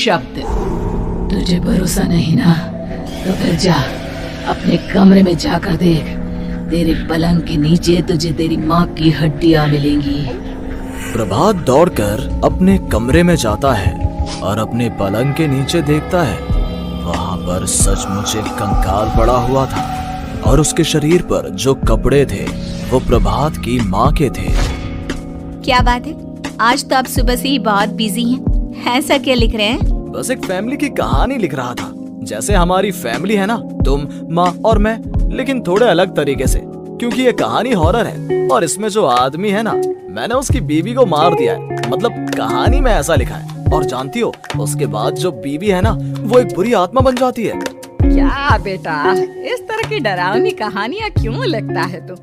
शब्द। तुझे भरोसा नहीं ना, तो फिर जा अपने कमरे में जाकर देख। तेरे पलंग के नीचे तुझे तेरी माँ की हड्डियां मिलेंगी। प्रभात दौड़कर अपने कमरे में जाता है और अपने पलंग के नीचे देखता है। वहां पर सचमुच एक कंकाल पड़ा हुआ था और उसके शरीर पर जो कपड़े थे वो प्रभात की माँ के थे। क्या बात है, आज तो आप सुबह से ही बहुत बिजी हैं। ऐसा क्या लिख रहे हैं? बस एक फैमिली की कहानी लिख रहा था। जैसे हमारी फैमिली है ना, तुम, माँ और मैं, लेकिन थोड़े अलग तरीके से, क्योंकि ये कहानी हॉरर है और इसमें जो आदमी है ना, मैंने उसकी बीवी को मार दिया है। मतलब कहानी में ऐसा लिखा है। और जानती हो, उसके बाद जो बीवी है ना, वो एक बुरी आत्मा बन जाती है। क्या बेटा, इस तरह की डरावनी कहानियाँ क्यों लिखता है तू?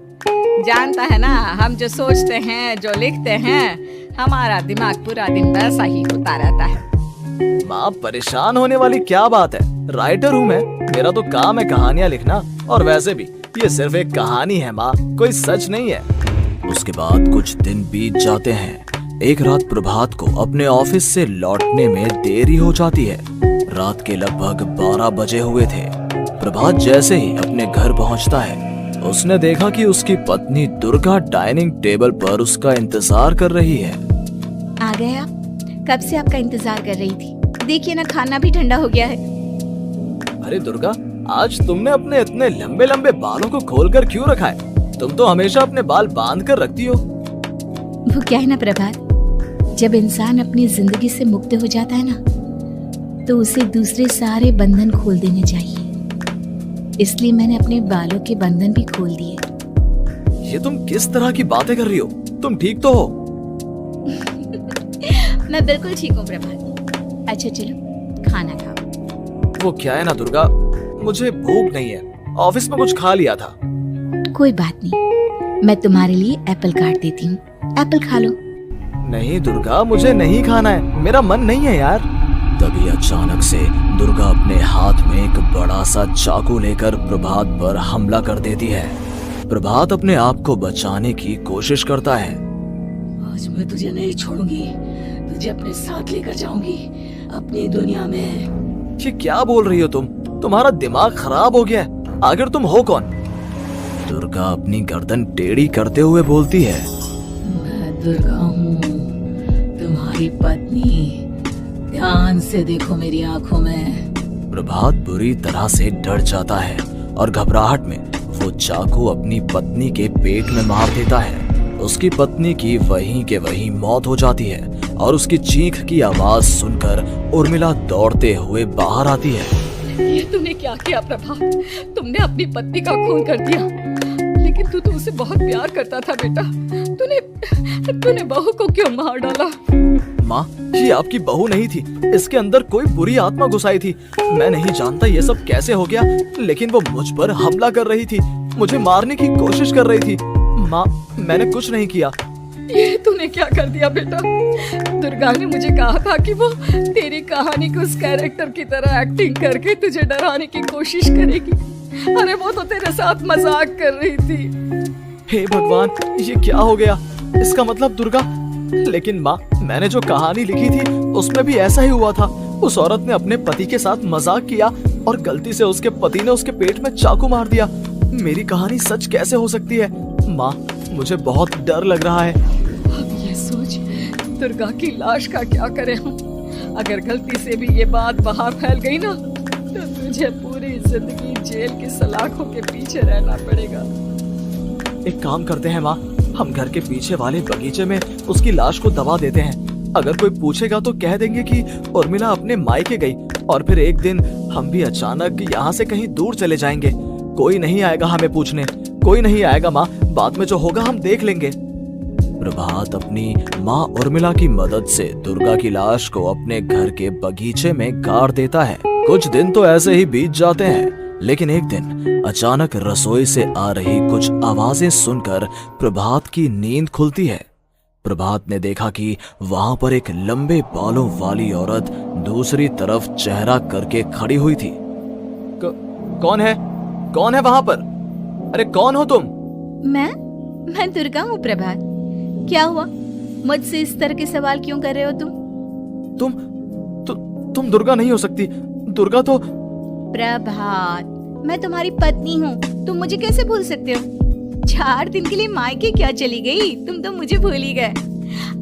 जानता है ना, हम जो सोचते हैं, जो लिखते हैं, हमारा दिमाग पूरा दिन वैसा ही होता रहता है। माँ, परेशान होने वाली क्या बात है? राइटर हूँ मैं, मेरा तो काम है कहानियाँ लिखना। और वैसे भी ये सिर्फ एक कहानी है माँ, कोई सच नहीं है। उसके बाद कुछ दिन बीत जाते हैं। एक रात प्रभात को अपने ऑफिस से लौटने में देरी हो जाती है। रात के लगभग 12 बजे हुए थे। प्रभात जैसे ही अपने घर पहुंचता है, उसने देखा कि उसकी पत्नी दुर्गा डाइनिंग टेबल पर उसका इंतजार कर रही है। आ गए आप? कब से आपका इंतजार कर रही थी। देखिए ना, खाना भी ठंडा हो गया है। अरे दुर्गा, आज तुमने अपने इतने लंबे लंबे बालों को खोलकर क्यों रखा है? तुम तो हमेशा अपने बाल बांध कर रखती हो। वो क्या है ना प्रभात, जब इंसान अपनी जिंदगी से मुक्त हो जाता है ना, तो उसे दूसरे सारे बंधन खोल देने चाहिए। इसलिए मैंने अपने बालों के बंधन भी खोल दिए। ये तुम किस तरह की बातें कर रही हो? तुम ठीक तो हो? मैं बिल्कुल ठीक हूँ प्रभात। अच्छा चलो खाना खाओ। वो क्या है ना दुर्गा, मुझे भूख नहीं है। ऑफिस में कुछ खा लिया था। कोई बात नहीं, मैं तुम्हारे लिए एप्पल काट देती हूँ, एप्पल खा लो। नहीं दुर्गा, मुझे नहीं खाना है, मेरा मन नहीं है यार। तभी अचानक से दुर्गा अपने हाथ में एक बड़ा सा चाकू लेकर प्रभात पर हमला कर देती है। प्रभात अपने आप को बचाने की कोशिश करता है। आज मैं तुझे नहीं छोड़ूंगी, तुझे अपने साथ लेकर जाऊंगी अपनी दुनिया में। ये क्या बोल रही हो तुम? तुम्हारा दिमाग खराब हो गया है। आखिर तुम हो कौन? दुर्गा अपनी गर्दन टेढ़ी करते हुए बोलती है। मैं दुर्गा हूँ, तुम्हारी पत्नी। ध्यान से देखो मेरी आंखों में। प्रभात बुरी तरह से डर जाता है और घबराहट में वो चाकू अपनी पत्नी के पेट में मार देता है। उसकी पत्नी की वहीं के वहीं मौत हो जाती है और उसकी चीख की आवाज सुनकर उर्मिला दौड़ते हुए बाहर आती है। ये तूने क्या किया प्रभात? तुमने अपनी पत्नी का खून कर दिया, लेकिन तू तो उसे बहुत प्यार करता था बेटा। तूने बहू को क्यों मार डाला? माँ, ये आपकी बहू नहीं थी, इसके अंदर कोई बुरी आत्मा घुसाई थी। मैं नहीं जानता ये सब कैसे हो गया, लेकिन वो मुझ पर हमला कर रही थी, मुझे मारने की कोशिश कर रही थी। माँ, मैंने कुछ नहीं किया। ये तूने क्या कर दिया बेटा? दुर्गा ने मुझे कहा था कि वो तेरी कहानी को उस कैरेक्टर की तरह एक्टिंग करके तुझे डराने की कोशिश करेगी। अरे वो तो तेरे साथ मजाक कर रही थी। हे भगवान, ये क्या हो गया? इसका मतलब दुर्गा। लेकिन माँ, मैंने जो कहानी लिखी थी उसमें भी ऐसा ही हुआ था। उस औरत ने अपने पति के साथ मजाक किया और गलती से उसके पति ने उसके पेट में चाकू मार दिया। मेरी कहानी सच कैसे हो सकती है? माँ, मुझे बहुत डर लग रहा है। अब ये सोच, दुर्गा की लाश का क्या करें हम? अगर गलती से भी ये बात बाहर फैल गई ना, तो तुझे पूरी जिंदगी जेल की सलाखों के पीछे रहना पड़ेगा। एक काम करते हैं माँ, हम घर के पीछे वाले बगीचे में उसकी लाश को दबा देते हैं। अगर कोई पूछेगा तो कह देंगे कि उर्मिला अपने मायके गई और फिर एक दिन हम भी अचानक यहाँ से कहीं दूर चले जाएंगे। कोई नहीं आएगा हमें पूछने, कोई नहीं आएगा माँ, बाद में जो होगा हम देख लेंगे। प्रभात अपनी माँ उर्मिला की मदद से दुर्गा की लाश को अपने घर के बगीचे में गाड़ देता है। कुछ दिन तो ऐसे ही बीत जाते हैं, लेकिन एक दिन अचानक रसोई से आ रही कुछ आवाजें सुनकर प्रभात की नींद खुलती है। प्रभात ने देखा कि वहां पर एक लंबे बालों वाली औरत दूसरी तरफ चेहरा करके खड़ी हुई थी। कौन है? कौन है वहां पर? अरे कौन हो तुम? मैं दुर्गा हूँ प्रभात। क्या हुआ? मुझसे इस तरह के सवाल क्यों कर रहे हो तुम? तुम दुर्गा नहीं हो सकती। दुर्गा तो प्रभात, मैं तुम्हारी पत्नी हूँ, तुम मुझे कैसे भूल सकते हो? 4 दिन के लिए मायके क्या चली गई, तुम तो मुझे भूल ही गए।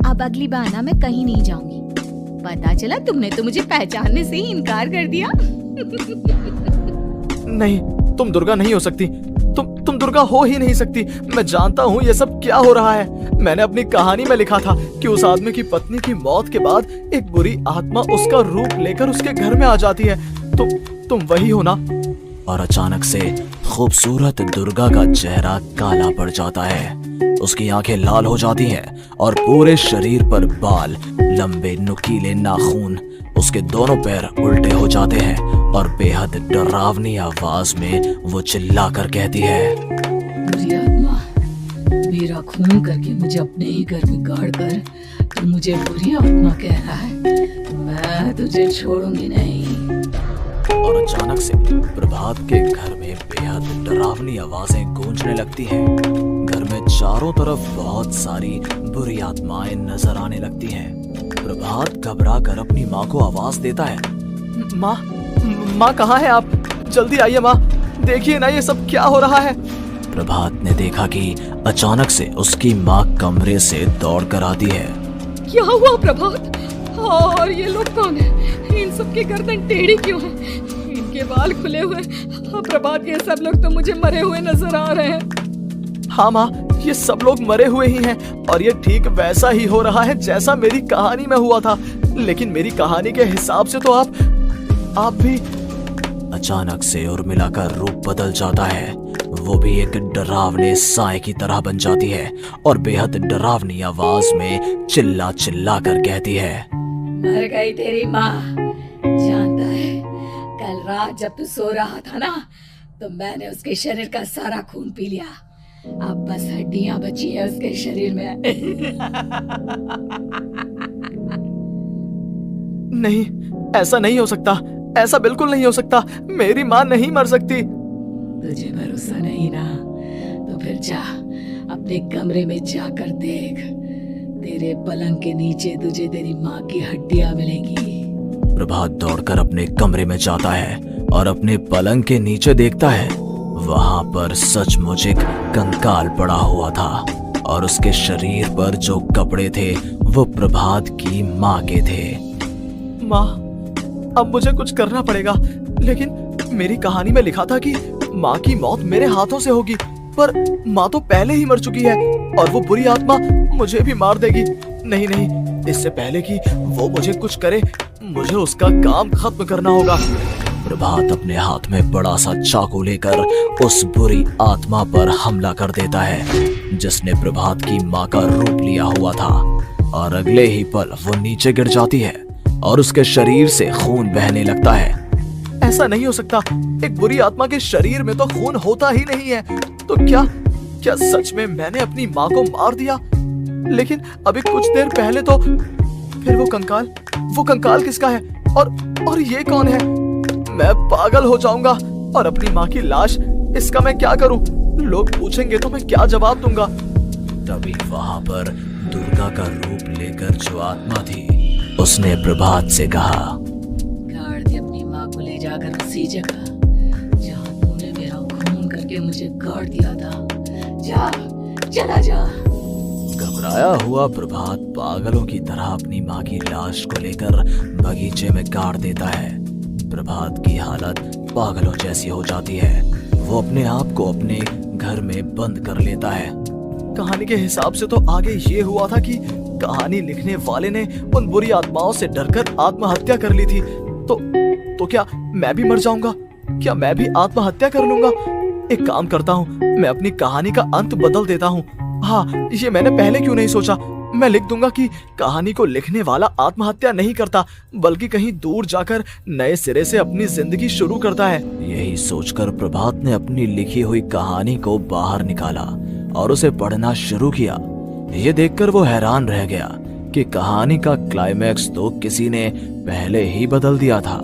अब अगली बार ना मैं कहीं नहीं जाऊंगी। पता चला तुमने तो मुझे पहचानने से ही इनकार कर दिया। नहीं, तुम दुर्गा नहीं हो सकती। तुम दुर्गा हो ही नहीं सकती। मैं जानता हूँ ये सब क्या हो रहा है। मैंने अपनी कहानी में लिखा था कि उस आदमी की पत्नी की मौत के बाद एक बुरी आत्मा उसका रूप लेकर उसके घर में आ जाती है। तुम वही हो ना? और अचानक से खूबसूरत दुर्गा का चेहरा काला पड़ जाता है। उसकी आंखें लाल हो जाती हैं और पूरे शरीर पर बाल, लंबे नुकीले नाखून, उसके दोनों पैर उल्टे हो जाते हैं और बेहद डरावनी आवाज में वो चिल्ला कर कहती है, बुरी आत्मा, मेरा खून करके मुझे अपने ही घर में गाड़ कर तू मुझे बुरी आत्मा कह रहा है। मैं तुझे छोड़ूंगी नहीं। और अचानक से प्रभात के घर में बेहद डरावनी आवाजें गूंजने लगती हैं। घर में चारों तरफ बहुत सारी बुरी आत्माएं नजर आने लगती हैं। प्रभात घबरा कर अपनी माँ को आवाज देता है, माँ कहाँ है आप? जल्दी आइए माँ, देखिए ना ये सब क्या हो रहा है। प्रभात ने देखा कि अचानक से उसकी माँ कमरे से दौड़ कर आती है। क्या हुआ प्रभात? और ये लोग कौन है? इन सब की गर्दन टेढ़ी क्यों है? इनके बाल खुले हुए। प्रभात, ये सब लोग तो मुझे मरे हुए नजर आ रहे हैं। हाँ माँ, ये सब लोग मरे हुए ही हैं और ये ठीक वैसा ही हो रहा है जैसा मेरी कहानी में हुआ था। लेकिन मेरी कहानी के हिसाब से तो आप भी। अचानक से उर्मिला का रूप बदल जाता है। वो भी एक डरावने साए की तरह बन जाती है और बेहद डरावनी आवाज में चिल्ला चिल्ला कर कहती है, मर गई तेरी माँ। जानता है, कल रात जब तू सो रहा था ना, तो मैंने उसके शरीर का सारा खून पी लिया। अब बस हड्डियां बची है उसके शरीर में। नहीं, ऐसा नहीं हो सकता। ऐसा बिल्कुल नहीं हो सकता। मेरी माँ नहीं मर सकती। तुझे भरोसा नहीं ना, तो फिर जा अपने कमरे में जाकर देख। तेरे पलंग के नीचे तुझे तेरी माँ की हड्डियां मिलेंगी। प्रभात दौड़कर अपने कमरे में जाता है और अपने पलंग के नीचे देखता है। वहां पर सचमुच एक कंकाल पड़ा हुआ था और उसके शरीर पर जो कपड़े थे वो प्रभात की माँ के थे। माँ, अब मुझे कुछ करना पड़ेगा। लेकिन मेरी कहानी में लिखा था कि माँ की मौत मेरे हाथों से होगी, पर माँ तो पहले ही मर चुकी है और वो बुरी आत्मा मुझे भी मार देगी। नहीं नहीं, इससे पहले कि वो मुझे कुछ करे, मुझे उसका काम खत्म करना होगा। प्रभात अपने हाथ में बड़ा सा चाकू लेकर उस बुरी आत्मा पर हमला कर देता है जिसने प्रभात की माँ का रूप लिया हुआ था। और अगले ही पल वो नीचे गिर जाती है और उसके शरीर से खून बहने लगता है। ऐसा नहीं हो सकता। एक बुरी आत्मा के शरीर में तो खून होता ही नहीं है। तो क्या सच में मैंने अपनी माँ को मार दिया? लेकिन अभी कुछ देर पहले तो फिर वो कंकाल किसका है? और ये कौन है? मैं पागल हो जाऊंगा। और अपनी माँ की लाश, इसका मैं क्या करूं? लोग पूछेंगे तो मैं क्या जवाब दूंगा? तभी वहां पर दुर्गा का रूप लेकर जो आत्मा थी उसने प्रभात से कहा, गाड़ दे अपनी माँ को ले जाकर उसी जगह जहाँ तूने मेरा खून करके मुझे गाड़ दिया था। जा, चला जा। घबराया हुआ प्रभात पागलों की तरह अपनी माँ की लाश को लेकर बगीचे में गाड़ देता है। प्रभात की हालत पागलों जैसी हो जाती है। वो अपने आप को अपने घर में बंद कर लेता है। कहानी के हिसाब से तो आगे ये हुआ था कि कहानी लिखने वाले ने उन बुरी आत्माओं से डरकर आत्महत्या कर ली थी। तो क्या मैं भी मर जाऊंगा? क्या मैं भी आत्महत्या कर लूंगा? एक काम करता हूँ, मैं अपनी कहानी का अंत बदल देता हूँ। हाँ, ये मैंने पहले क्यों नहीं सोचा। मैं लिख दूंगा कि कहानी को लिखने वाला आत्महत्या नहीं करता, बल्कि कहीं दूर जाकर नए सिरे से अपनी जिंदगी शुरू करता है। यही सोचकर प्रभात ने अपनी लिखी हुई कहानी को बाहर निकाला और उसे पढ़ना शुरू किया। ये देखकर वो हैरान रह गया कि कहानी का क्लाइमैक्स तो किसी ने पहले ही बदल दिया था।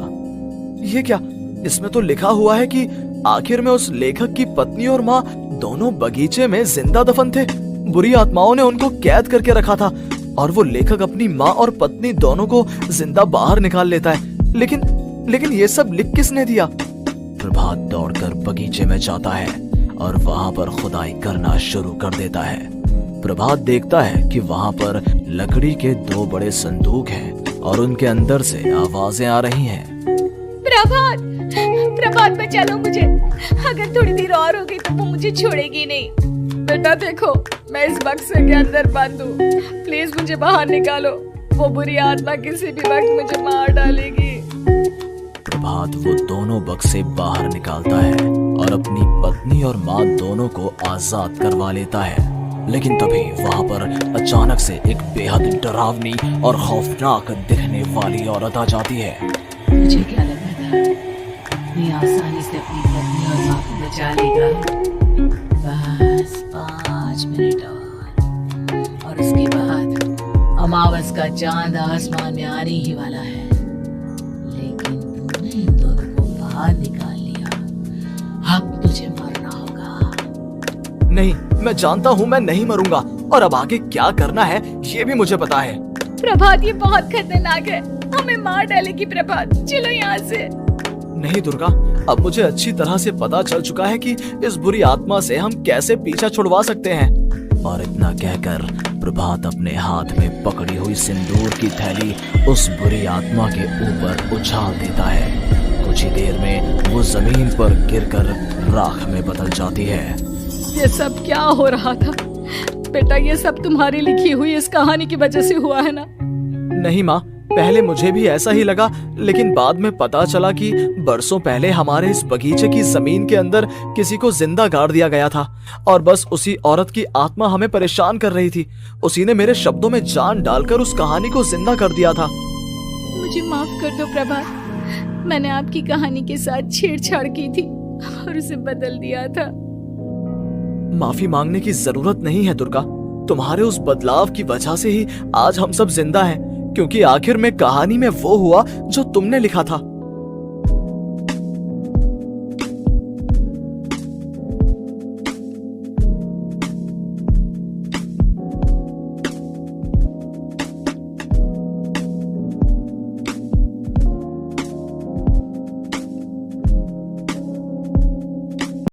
ये क्या? इसमें तो लिखा हुआ है कि आखिर में उस लेखक की पत्नी और माँ दोनों बगीचे में जिंदा दफन थे। बुरी आत्माओं ने उनको कैद करके रखा था और वो लेखक अपनी माँ और पत्नी दोनों को जिंदा बाहर निकाल लेता है। लेकिन ये सब लिख किसने दिया? प्रभात दौड़कर बगीचे में जाता है और वहां पर खुदाई करना शुरू कर देता है। प्रभात देखता है कि वहां पर लकड़ी के 2 बड़े संदूक हैं और उनके अंदर से आवाजें आ रही हैं। प्रभात बचा लो मुझे, अगर थोड़ी देर और हो गई तो वो मुझे छोड़ेगी नहीं। बेटा देखो, मैं इस बक्से के अंदर बंद हूँ, प्लीज मुझे बाहर निकालो, वो बुरी आत्मा किसी भी वक्त मुझे मार डालेगी। प्रभात वो दोनों बक्से बाहर निकालता है और अपनी पत्नी और माँ दोनों को आजाद करवा लेता है। लेकिन तभी वहाँ पर अचानक से एक बेहद डरावनी और खौफनाक दिखने वाली औरत आ जाती है। मुझे क्या लगा था ये आसानी से अपनी पत्नी और माँ को बचा लेगा। बस 5 मिनट और उसके बाद अमावस का चांद आसमान में आने ही वाला है। लेकिन तूने इन दोनों को बाहर निकाल लिया, अब तुझे मरना होगा। नहीं, मैं जानता हूँ मैं नहीं मरूंगा, और अब आगे क्या करना है ये भी मुझे पता है। प्रभात ये बहुत खतरनाक है, हमें मार डालेगी प्रभात, चलो यहाँ से। नहीं दुर्गा, अब मुझे अच्छी तरह से पता चल चुका है कि इस बुरी आत्मा से हम कैसे पीछा छुड़वा सकते हैं। और इतना कहकर प्रभात अपने हाथ में पकड़ी हुई सिंदूर की थैली उस बुरी आत्मा के ऊपर उछाल देता है। कुछ ही देर में वो जमीन पर गिरकर राख में बदल जाती है। ये सब क्या हो रहा था बेटा? ये सब तुम्हारी लिखी हुई इस कहानी की वजह से हुआ है ना? नहीं माँ, पहले मुझे भी ऐसा ही लगा, लेकिन बाद में पता चला कि बरसों पहले हमारे इस बगीचे की जमीन के अंदर किसी को जिंदा गाड़ दिया गया था और बस उसी औरत की आत्मा हमें परेशान कर रही थी। उसी ने मेरे शब्दों में जान डालकर उस कहानी को जिंदा कर दिया था। मुझे माफ कर दो प्रभात, मैंने आपकी कहानी के साथ छेड़छाड़ की थी और उसे बदल दिया था। माफी मांगने की जरूरत नहीं है दुर्गा, तुम्हारे उस बदलाव की वजह से ही आज हम सब जिंदा हैं, क्योंकि आखिर में कहानी में वो हुआ जो तुमने लिखा था।